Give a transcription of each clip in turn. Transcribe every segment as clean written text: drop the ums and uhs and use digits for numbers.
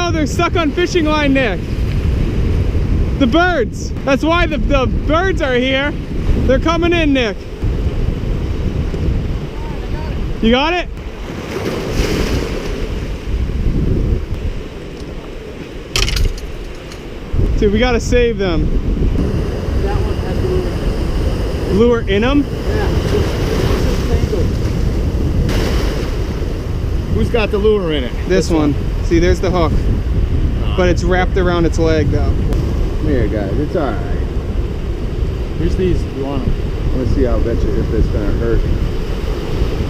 no, they're stuck on fishing line, Nick. The birds. That's why the birds are here. They're coming in, Nick. You got it? Dude, we gotta save them. That one has the Lure in them? Yeah, this is Tangled. Who's got the lure in it? This one. See, there's the hook. But it's wrapped around its leg, though. Here, guys, it's alright. Here's these, if you want them. Let's see how if it's gonna hurt.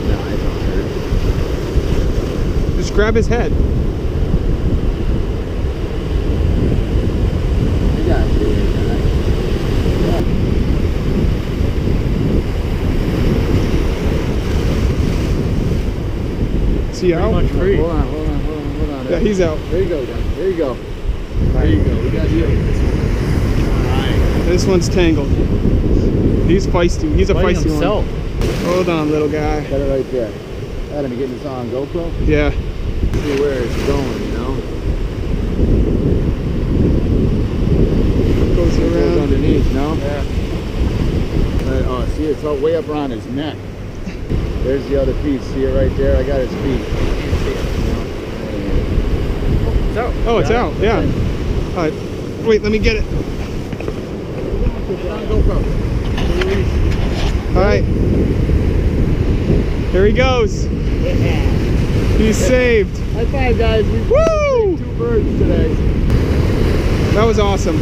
No, it don't hurt. Just grab his head. I got you, guys. Is he out? Much free. Hold on. Yeah, he's out. There you go, guys. There you go. There you go. We got you. Alright. This one's tangled. He's feisty. He's a feisty himself. one. Hold on, little guy. Got it right there. Adam, you getting this on GoPro? Yeah. See where it's going, you know? Goes It goes around. underneath, no? Yeah. Oh, see, it's all way up around his neck. There's the other piece. See it right there? I got his feet. It's out. Oh, it's out. Yeah. All right. Wait, let me get it. Get on GoPro. All right. Here he goes. He's saved. High five, guys. We Woo! saved 2 birds today. That was awesome.